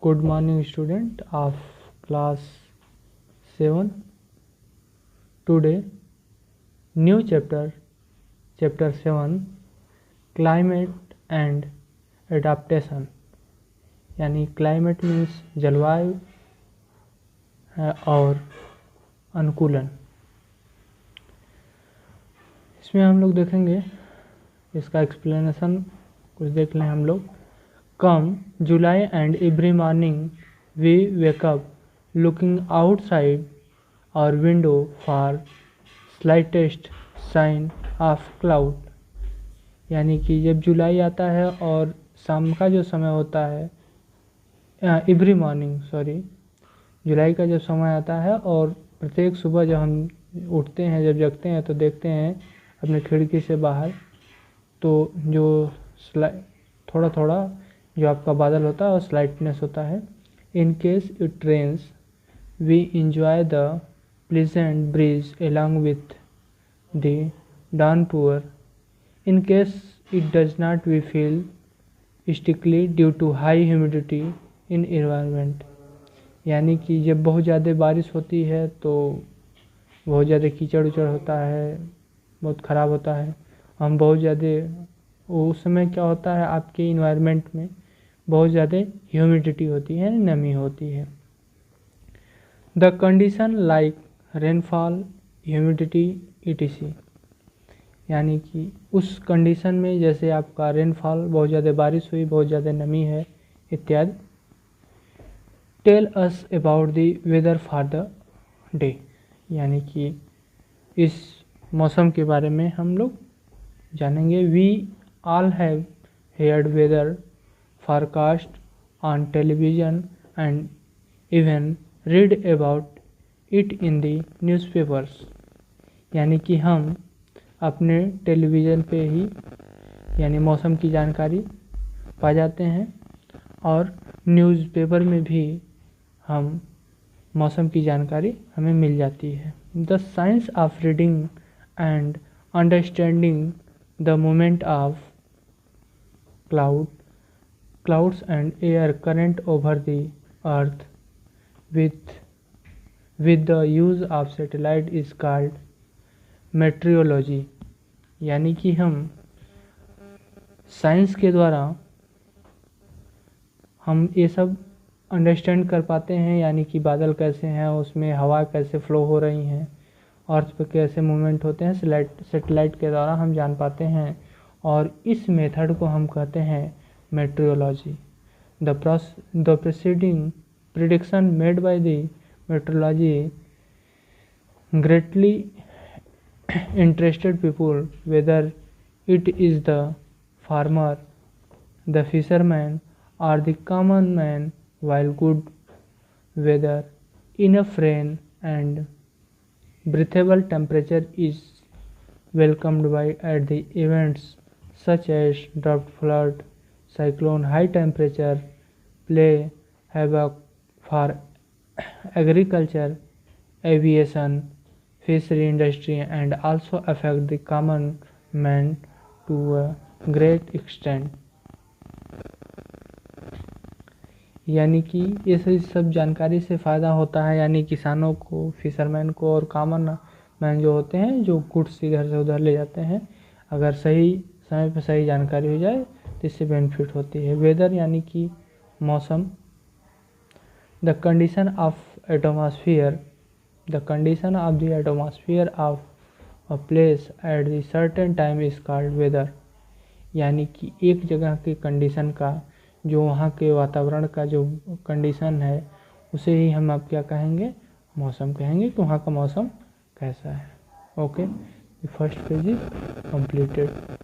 Good morning, student of class 7. Today, new chapter 7, climate and adaptation. यानी climate means जलवायु और अनुकूलन। इसमें हम लोग देखेंगे, इसका एक्सप्लेनेशन कुछ देख लें हम लोग। Come July and every morning we wake up looking outside our window for slightest sign of cloud। यानी कि जब जुलाई आता है और शाम का जो समय होता है, एवरी मॉर्निंग जुलाई का जब समय आता है और प्रत्येक सुबह जब हम उठते हैं, जब जगते हैं तो देखते हैं अपने खिड़की से बाहर, तो जो थोड़ा थोड़ा जो आपका बादल होता है और स्लाइटनेस होता है। In case it rains we enjoy the pleasant breeze along with the downpour. In case it does not, we feel sticky due to high humidity in environment। यानी कि जब बहुत ज़्यादा बारिश होती है तो बहुत ज़्यादा कीचड़ उचड़ होता है, बहुत ख़राब होता है। हम बहुत ज़्यादा उस समय क्या होता है, आपके इन्वायरमेंट में बहुत ज़्यादा ह्यूमिडिटी होती है, नमी होती है। The condition like rainfall, humidity etc। यानी कि उस कंडीशन में जैसे आपका रेनफॉल, बहुत ज़्यादा बारिश हुई, बहुत ज़्यादा नमी है इत्यादि। Tell us about the weather for the day. यानी कि इस मौसम के बारे में हम लोग जानेंगे। We all have heard weather forecast on television and even read about it in the newspapers। यानी कि हम अपने टेलीविज़न पे ही यानी मौसम की जानकारी पा जाते हैं और न्यूज़पेपर में भी हम मौसम की जानकारी हमें मिल जाती है। The science of reading and understanding the movement of clouds and air current over the earth with the use of satellite is called meteorology। यानी कि हम साइंस के द्वारा हम ये सब अंडरस्टैंड कर पाते हैं। यानी कि बादल कैसे हैं, उसमें हवा कैसे फ्लो हो रही हैं, अर्थ पे कैसे मूवमेंट होते हैं, सैटेलाइट के द्वारा हम जान पाते हैं। और इस मेथड को हम कहते हैं meteorology। The preceding prediction made by the meteorology greatly interested people, whether it is the farmer, the fisherman or the common man, while good weather, enough rain and breathable temperature is welcomed by at the events such as drought, flood, cyclone, high temperature play havoc for agriculture, aviation, fishery industry and also affect the common man to a great extent। यानी कि ये सब जानकारी से फ़ायदा होता है, यानी किसानों को, फिशरमैन को और कॉमन मैन जो होते हैं, जो गुड्स इधर से उधर ले जाते हैं, अगर सही समय पर सही जानकारी हो जाए तो इससे बेनिफिट होती है। वेदर यानी कि मौसम। The condition of atmosphere, the condition of the atmosphere of a place at the certain time is called weather. यानी कि एक जगह के कंडीशन का, जो वहाँ के वातावरण का जो कंडीशन है, उसे ही हम अब क्या कहेंगे, मौसम कहेंगे कि वहाँ का मौसम कैसा है। Okay, the first page is completed.